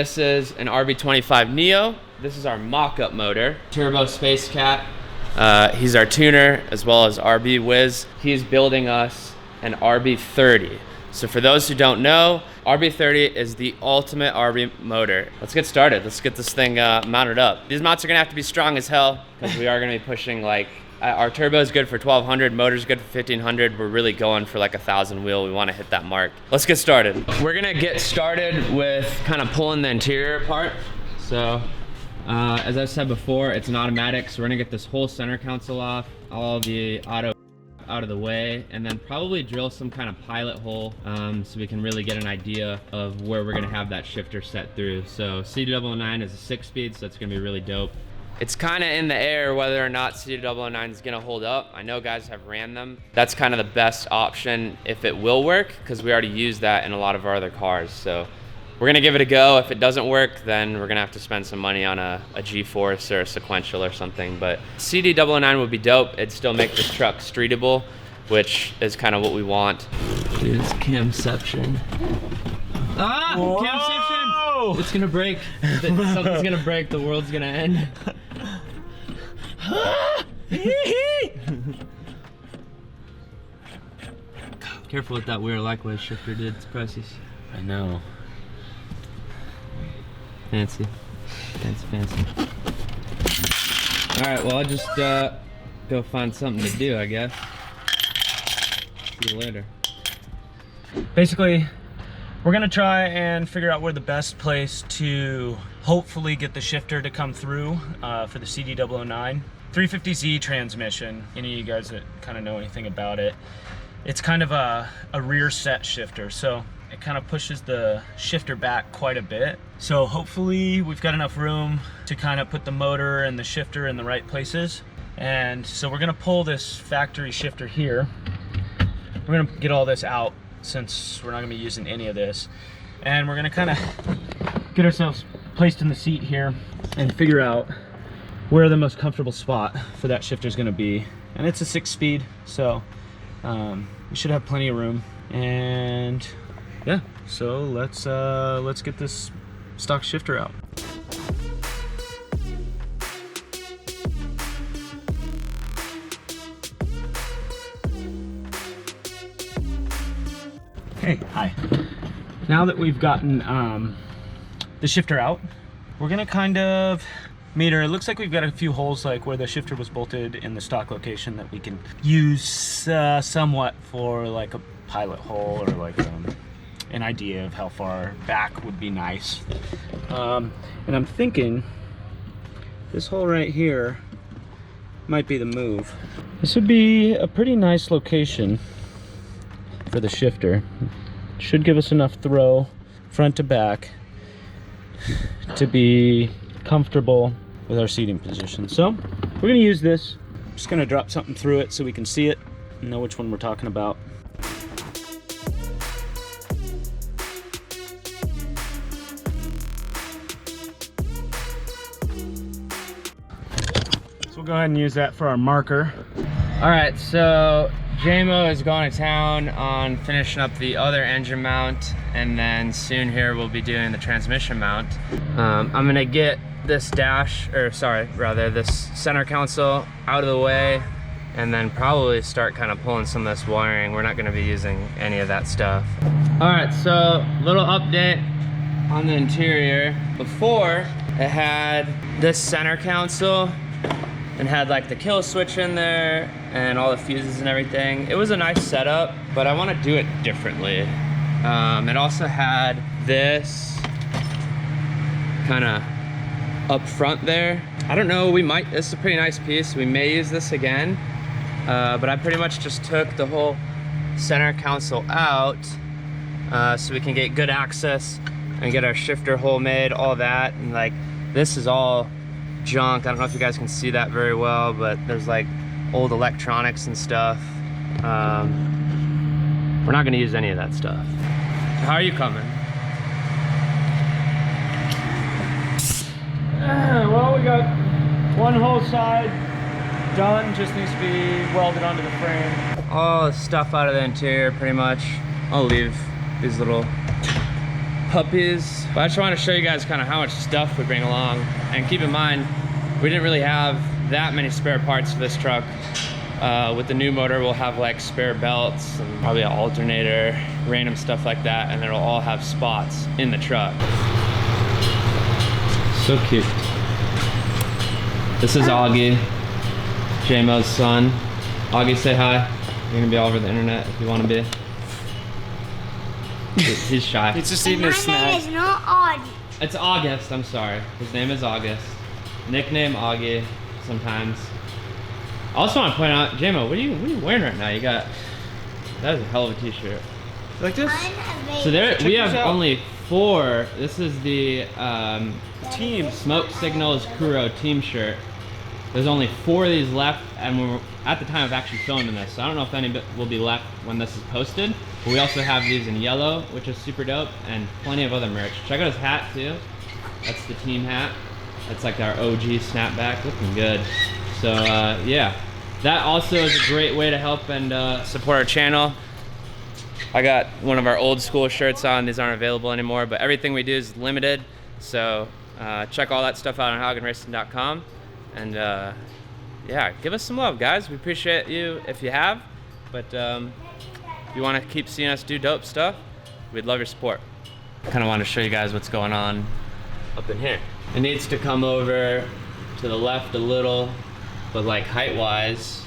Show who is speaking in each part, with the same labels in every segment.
Speaker 1: This is an RB25 Neo. This is our mock-up motor. Turbo Space Cat. He's our tuner, as well as RB Wiz. He's building us an RB30. So for those who don't know, RB30 is the ultimate RB motor. Let's get started. Let's get this thing mounted up. These mounts are gonna have to be strong as hell, because we are gonna be pushing like, our turbo is good for 1200, motor's good for 1500. We're really going for like 1000 wheel. We wanna hit that mark. Let's get started. We're gonna get started with kind of pulling the interior apart. So, as I said before, it's an automatic, so we're gonna get this whole center console off, all the auto out of the way, and then probably drill some kind of pilot hole so we can really get an idea of where we're gonna have that shifter set through. So CD009 is a 6-speed, so it's gonna be really dope. It's kind of in the air whether or not CD009 is gonna hold up. I know guys have ran them. That's kind of the best option if it will work, because we already use that in a lot of our other cars. So we're gonna give it a go. If it doesn't work, then we're gonna have to spend some money on a G-Force or a sequential or something. But CD009 would be dope. It'd still make this truck streetable, which is kind of what we want. Dude, it's camception. Ah, whoa! Camception! It's gonna break. Something's gonna break. The world's gonna end. Careful with that weird likewise shifter, dude. It's precious.
Speaker 2: I know.
Speaker 1: Fancy. Fancy. Alright, well, I'll just go find something to do, I guess. See you later.
Speaker 3: Basically, we're gonna try and figure out where the best place to hopefully get the shifter to come through for the CD009. 350Z transmission, any of you guys that kind of know anything about it, it's kind of a rear set shifter, so it kind of pushes the shifter back quite a bit. So hopefully we've got enough room to kind of put the motor and the shifter in the right places. And so we're gonna pull this factory shifter here. We're gonna get all this out since we're not gonna be using any of this. And we're gonna kind of get ourselves placed in the seat here and figure out where the most comfortable spot for that shifter is gonna be. And it's a 6-speed, so we should have plenty of room. And yeah, so let's get this stock shifter out. Hey, hi. Now that we've gotten the shifter out, we're gonna kind of meter. It looks like we've got a few holes like where the shifter was bolted in the stock location that we can use somewhat for like a pilot hole or like an idea of how far back would be nice. And I'm thinking this hole right here might be the move. This would be a pretty nice location for the shifter. Should give us enough throw front to back to be comfortable with our seating position. So we're gonna use this. I'm just gonna drop something through it so we can see it and know which one we're talking about. So we'll go ahead and use that for our marker.
Speaker 1: All right, so JMO is going to town on finishing up the other engine mount, and then soon here we'll be doing the transmission mount. I'm gonna get this this center console out of the way, and then probably start kind of pulling some of this wiring. We're not gonna be using any of that stuff. All right, so little update on the interior. Before, it had this center console and had like the kill switch in there and all the fuses and everything. It was a nice setup, but I want to do it differently. It also had this kind of up front there. I don't know, this is a pretty nice piece. We may use this again, but I pretty much just took the whole center console out so we can get good access and get our shifter hole made, all that. And like, this is all junk. I don't know if you guys can see that very well, but there's like old electronics and stuff. We're not gonna use any of that stuff. How are you coming?
Speaker 3: Well, we got one whole side done, just needs to be welded onto the frame.
Speaker 1: All the stuff out of the interior pretty much. I'll leave these little puppies. But I just want to show you guys kind of how much stuff we bring along. And keep in mind, we didn't really have that many spare parts for this truck. With the new motor, we'll have like spare belts and probably an alternator, random stuff like that, and it'll all have spots in the truck. So cute. This is Augie, J-Mo's son. Augie, say hi. You're gonna be all over the internet if you want to be. He's shy.
Speaker 3: He's just eating his snack.
Speaker 2: My name is not Augie.
Speaker 1: It's August, I'm sorry. His name is August. Nickname Augie sometimes. I also want to point out, J-Mo, what are you wearing right now? You got, that is a hell of a t-shirt.
Speaker 3: Like this?
Speaker 1: So there, we have
Speaker 3: out.
Speaker 1: only 4. This is the
Speaker 3: Team.
Speaker 1: Smoke Signals Kuro team shirt. There's only 4 of these left, and we're at the time of actually filming this, so I don't know if any will be left when this is posted. But we also have these in yellow, which is super dope, and plenty of other merch. Check out his hat too. That's the team hat. That's like our OG snapback, looking good. So yeah, that also is a great way to help and support our channel. I got one of our old school shirts on. These aren't available anymore, but everything we do is limited. So check all that stuff out on haugenracing.com. And yeah, give us some love, guys. We appreciate you if you have. But if you want to keep seeing us do dope stuff, we'd love your support. Kind of want to show you guys what's going on up in here. It needs to come over to the left a little. But like height-wise,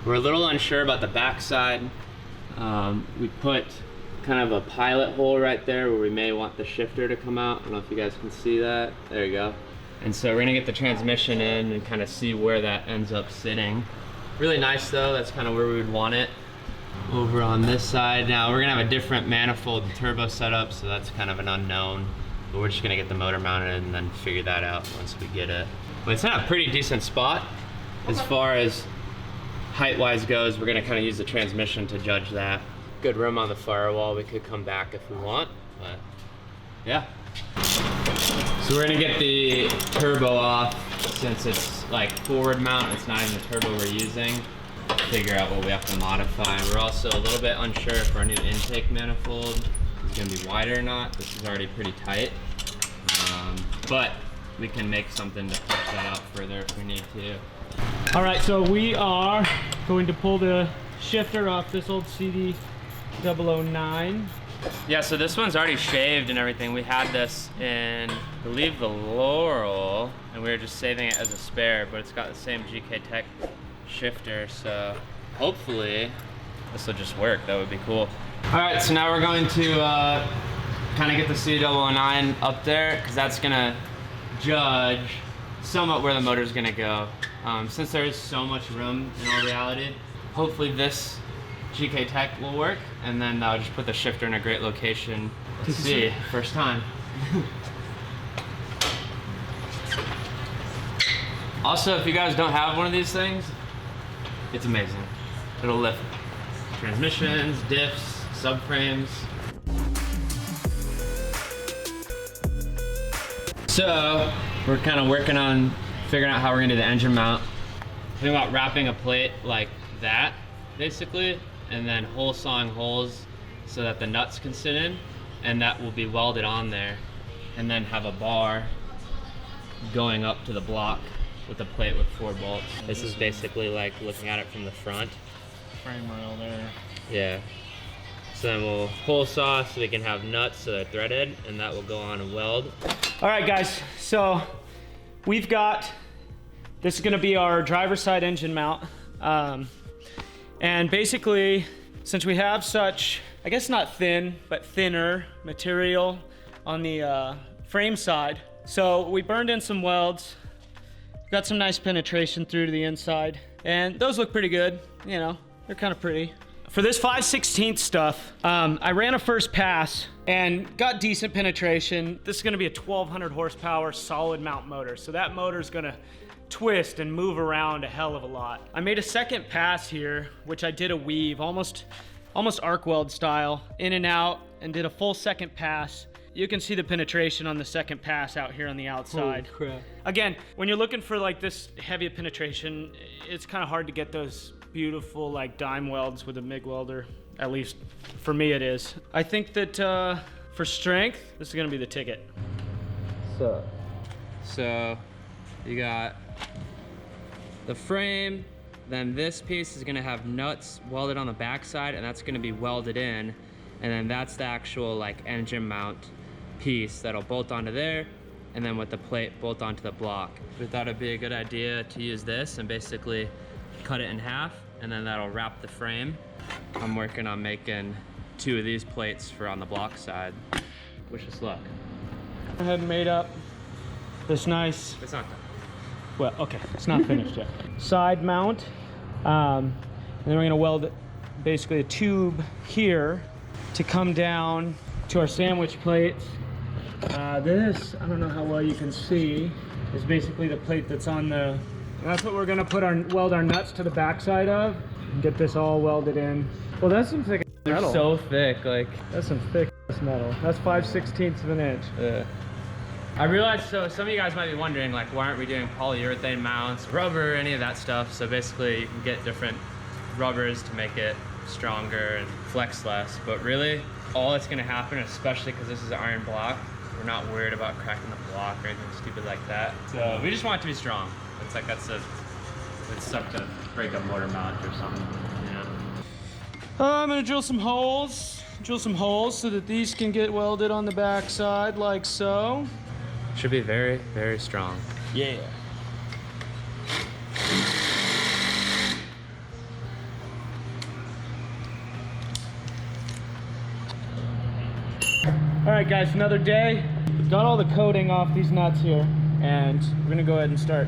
Speaker 1: we're a little unsure about the backside. We put kind of a pilot hole right there where we may want the shifter to come out. I don't know if you guys can see that. There you go. And so we're gonna get the transmission in and kind of see where that ends up sitting. Really nice though, that's kind of where we would want it. Over on this side, now we're gonna have a different manifold turbo setup, so that's kind of an unknown. But we're just gonna get the motor mounted and then figure that out once we get it. But it's in a pretty decent spot. As far as height-wise goes, we're gonna kind of use the transmission to judge that. Good room on the firewall. We could come back if we want, but yeah. So we're gonna get the turbo off since it's like forward mount. It's not even the turbo we're using. Figure out what we have to modify. We're also a little bit unsure if our new intake manifold is gonna be wider or not. This is already pretty tight, but we can make something to push that out further if we need to.
Speaker 3: All right, so we are going to pull the shifter off this old CD009.
Speaker 1: Yeah, so this one's already shaved and everything. We had this in, I believe, the Laurel, and we were just saving it as a spare, but it's got the same GK Tech shifter, so hopefully this will just work. That would be cool. All right, so now we're going to kind of get the CD009 up there, because that's gonna judge somewhat where the motor's gonna go. Since there is so much room in all reality, hopefully this GK Tech will work, and then I'll just put the shifter in a great location to see. First time. Also, if you guys don't have one of these things, it's amazing. It'll lift transmissions, diffs, subframes. So we're kind of working on figuring out how we're gonna do the engine mount. Think about wrapping a plate like that, basically, and then hole sawing holes so that the nuts can sit in, and that will be welded on there, and then have a bar going up to the block with a plate with 4 bolts. This is basically like looking at it from the front.
Speaker 3: Frame rail there.
Speaker 1: Yeah. So then we'll hole saw so we can have nuts so they're threaded, and that will go on a weld.
Speaker 3: All right, guys, so we've got, this is gonna be our driver's side engine mount. And basically, since we have such, I guess not thin, but thinner material on the frame side, so we burned in some welds, got some nice penetration through to the inside, and those look pretty good, you know, they're kind of pretty. For this 5/16 stuff, I ran a first pass and got decent penetration. This is gonna be a 1200 horsepower solid mount motor, so that motor's gonna twist and move around a hell of a lot. I made a second pass here, which I did a weave, almost arc weld style, in and out, and did a full second pass. You can see the penetration on the second pass out here on the outside.
Speaker 4: Holy crap.
Speaker 3: Again, when you're looking for like this heavy penetration, it's kind of hard to get those beautiful like dime welds with a MIG welder. At least for me it is. I think that For strength, this is gonna be the ticket.
Speaker 1: So you got the frame, then this piece is gonna have nuts welded on the backside, and that's gonna be welded in, and then that's the actual like engine mount piece that'll bolt onto there, and then with the plate bolt onto the block. We thought it'd be a good idea to use this and basically cut it in half, and then that'll wrap the frame. I'm working on making 2 of these plates for on the block side. Wish us luck.
Speaker 3: I had made up this nice,
Speaker 1: It's not done.
Speaker 3: well, okay, it's not finished yet. Side mount, and then we're gonna weld basically a tube here to come down to our sandwich plates. This, I don't know how well you can see, is basically the plate that's on the, that's what we're gonna weld our nuts to the backside of, and get this all welded in. Well, that's some thick metal.
Speaker 1: So thick, like.
Speaker 3: That's some thick metal. That's 5/16 of an inch.
Speaker 1: Yeah. I realized, so some of you guys might be wondering, like, why aren't we doing polyurethane mounts, rubber, any of that stuff? So basically you can get different rubbers to make it stronger and flex less, but really all that's gonna happen, especially because this is an iron block, we're not worried about cracking the block or anything stupid like that. So we just want it to be strong. It's like it's suck to break a motor mount or something, you know?
Speaker 3: I'm gonna drill some holes so that these can get welded on the back side like so.
Speaker 1: Should be very, very strong.
Speaker 3: Yeah. All right, guys, another day. We've got all the coating off these nuts here, and we're gonna go ahead and start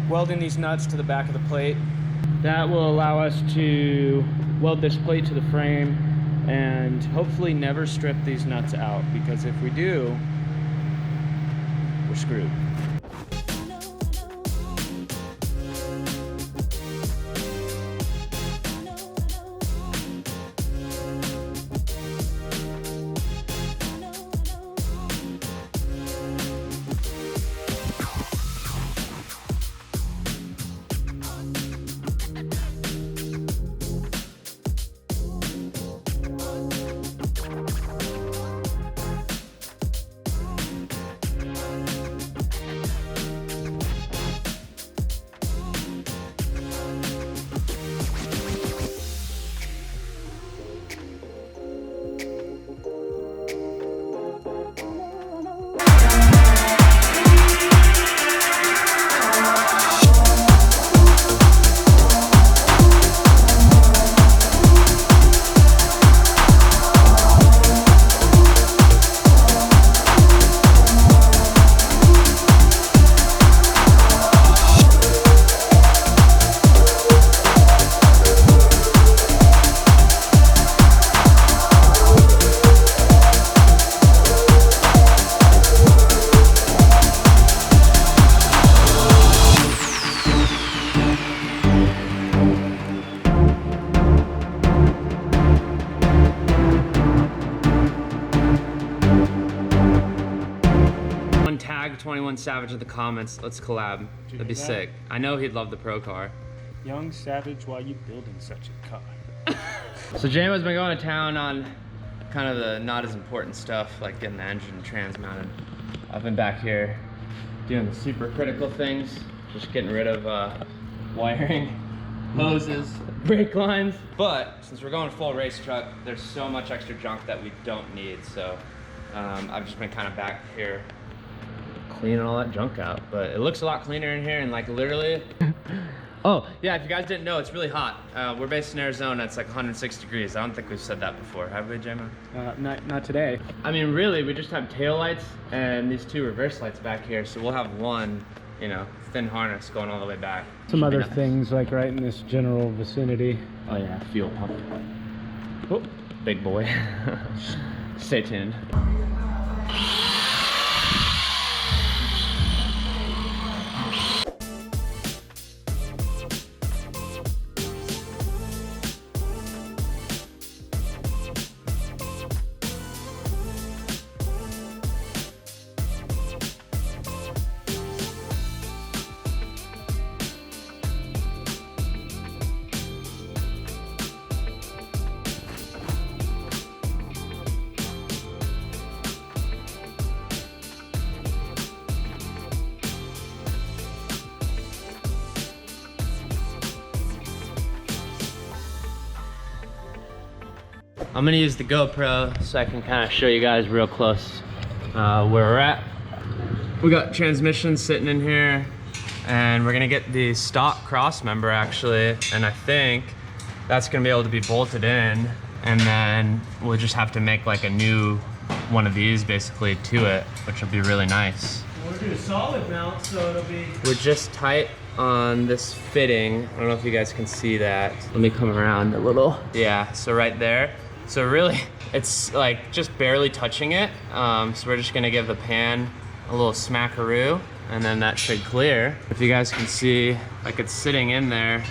Speaker 3: welding these nuts to the back of the plate. That will allow us to weld this plate to the frame and hopefully never strip these nuts out, because if we do, we're screwed.
Speaker 1: Tag 21 Savage in the comments. Let's collab. That'd be sick. I know he'd love the pro car.
Speaker 3: Young Savage, why you building such a car?
Speaker 1: So JMO's been going to town on kind of the not as important stuff, like getting the engine and trans mounted. I've been back here doing the super critical things, just getting rid of wiring, hoses, brake lines. But since we're going full race truck, there's so much extra junk that we don't need. So I've just been kind of back here cleaning all that junk out, but it looks a lot cleaner in here, and like literally oh yeah, if you guys didn't know, it's really hot. We're based in Arizona. It's like 106 degrees. I don't think we've said that before, have we, JMO?
Speaker 3: Not today.
Speaker 1: I mean, really, we just have tail lights and these 2 reverse lights back here, so we'll have one, you know, thin harness going all the way back.
Speaker 3: Some other things like right in this general vicinity.
Speaker 1: Oh yeah, fuel pump.
Speaker 3: Oh,
Speaker 1: Big boy. Stay tuned. I'm gonna use the GoPro so I can kind of show you guys real close where we're at. We got transmission sitting in here, and we're gonna get the stock cross member actually, and I think that's gonna be able to be bolted in, and then we'll just have to make like a new one of these basically to it, which will be really nice.
Speaker 3: We'll do a solid mount, so it'll be...
Speaker 1: We're just tight on this fitting. I don't know if you guys can see that. Let me come around a little. Yeah, so right there. So really, it's like just barely touching it. So we're just gonna give the pan a little smackaroo, and then that should clear. If you guys can see, like it's sitting in there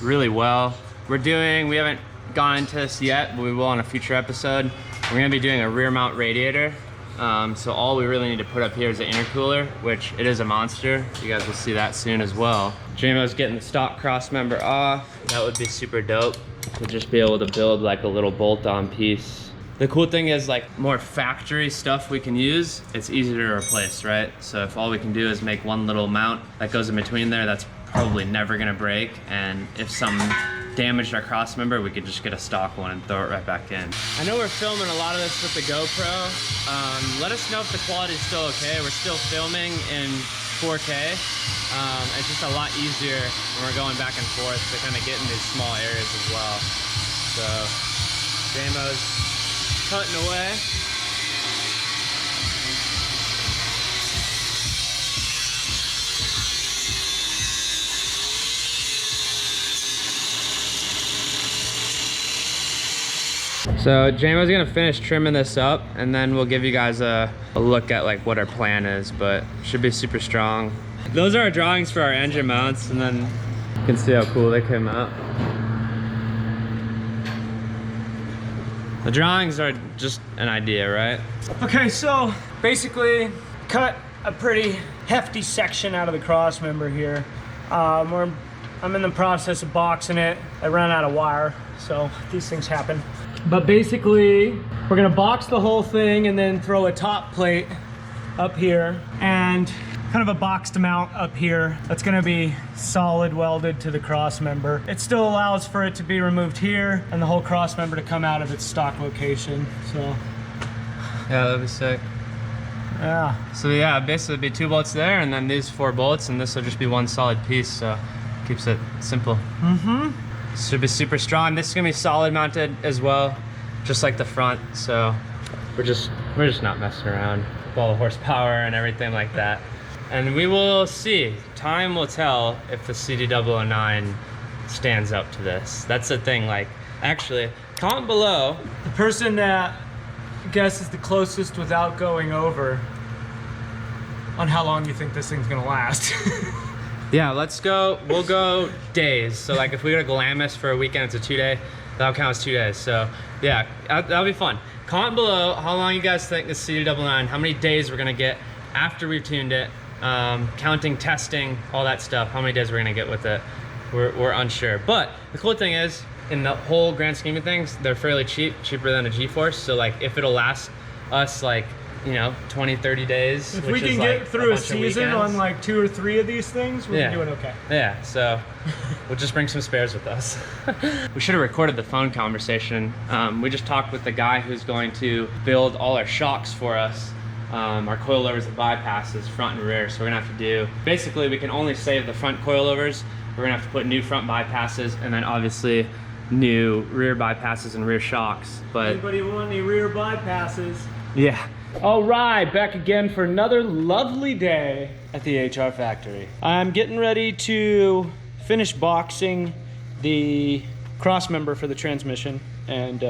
Speaker 1: really well. We haven't gone into this yet, but we will on a future episode. We're gonna be doing a rear mount radiator. So all we really need to put up here is the intercooler, which it is a monster. You guys will see that soon as well. JMO's getting the stock cross member off. That would be super dope to just be able to build like a little bolt-on piece. The cool thing is like more factory stuff we can use, it's easy to replace, right? So if all we can do is make one little mount that goes in between there, that's probably never gonna break. And if some damaged our cross member, we could just get a stock one and throw it right back in. I know we're filming a lot of this with the GoPro. Let us know if the quality is still okay. We're still filming in 4K. It's just a lot easier when we're going back and forth to kind of get in these small areas as well. So, JMO's cutting away. So JMO's gonna finish trimming this up, and then we'll give you guys a look at like what our plan is, but should be super strong. Those are our drawings for our engine mounts, and then you can see how cool they came out. The drawings are just an idea, right?
Speaker 3: Okay, so basically cut a pretty hefty section out of the cross member here. I'm in the process of boxing it. I ran out of wire, so these things happen. But basically, we're gonna box the whole thing and then throw a top plate up here and kind of a boxed mount up here. That's gonna be solid welded to the cross member. It still allows for it to be removed here and the whole cross member to come out of its stock location, so.
Speaker 1: Yeah, that'd be sick.
Speaker 3: Yeah.
Speaker 1: So yeah, basically it'd be 2 bolts there, and then these 4 bolts, and this will just be one solid piece, so keeps it simple.
Speaker 3: Mm-hmm.
Speaker 1: Should be super strong. This is gonna be solid mounted as well, just like the front. So we're just not messing around with all the horsepower and everything like that. And we will see. Time will tell if the CD009 stands up to this. That's the thing. Like, actually, comment below.
Speaker 3: The person that guesses the closest without going over on how long you think this thing's gonna last.
Speaker 1: Yeah, let's go. We'll go days. So like if we go to Glamis for a weekend, it's a 2-day. That'll count as 2 days. So yeah, that'll be fun. Comment below how long you guys think this CD009, how many days we're gonna get after we've tuned it, counting, testing, all that stuff. How many days we're gonna get with it, we're unsure. But the cool thing is, in the whole grand scheme of things, they're fairly cheap, cheaper than a G-Force. So like if it'll last us like, you know, 20, 30 days.
Speaker 3: If we can get through a season on like 2 or 3 of these things, we're doing okay.
Speaker 1: Yeah, so we'll just bring some spares with us. We should have recorded the phone conversation. We just talked with the guy who's going to build all our shocks for us. Our coilovers and bypasses, front and rear. So we're gonna have to do, basically we can only save the front coilovers. We're gonna have to put new front bypasses, and then obviously new rear bypasses and rear shocks. But
Speaker 3: anybody want any rear bypasses?
Speaker 1: Yeah.
Speaker 3: All right, back again for another lovely day at the HR factory. I'm getting ready to finish boxing the cross member for the transmission. And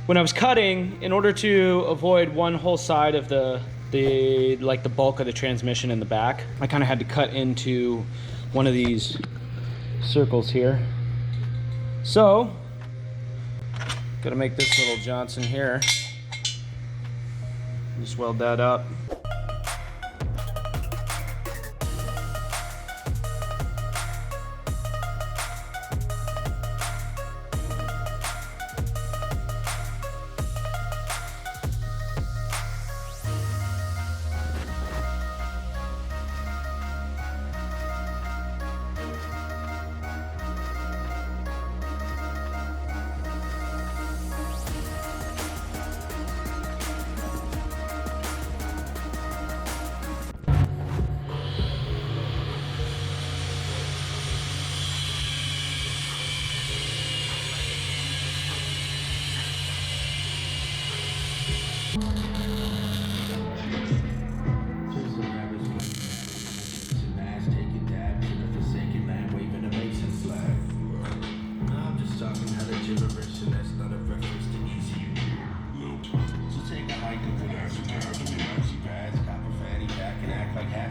Speaker 3: when I was cutting, in order to avoid one whole side of the bulk of the transmission in the back, I kind of had to cut into one of these circles here. So, gotta make this little Johnson here. Just weld that up.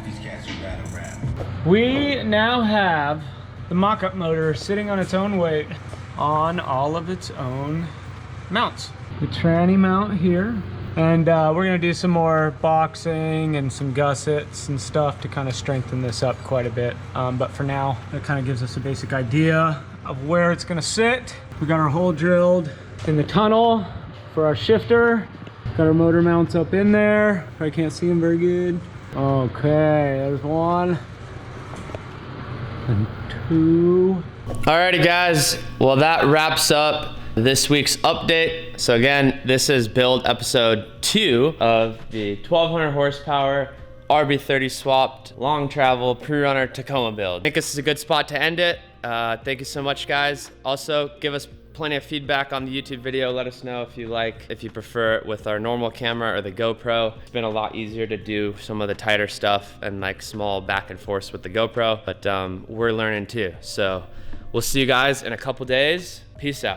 Speaker 2: These cats are battle rap.
Speaker 3: We now have the mock-up motor sitting on its own weight on all of its own mounts. The tranny mount here. And we're gonna do some more boxing and some gussets and stuff to kind of strengthen this up quite a bit. But for now, that kind of gives us a basic idea of where it's gonna sit. We got our hole drilled in the tunnel for our shifter. Got our motor mounts up in there. I can't see them very good. Okay, there's one and two.
Speaker 1: Alrighty guys, well that wraps up this week's update. So again, this is build episode 2 of the 1200 horsepower RB30 swapped long travel Prerunner Tacoma build. I think this is a good spot to end it. Thank you so much guys. Also give us plenty of feedback on the YouTube video. Let us know if you prefer it with our normal camera or the GoPro. It's been a lot easier to do some of the tighter stuff and like small back and forth with the GoPro, but we're learning too. So we'll see you guys in a couple days. Peace out.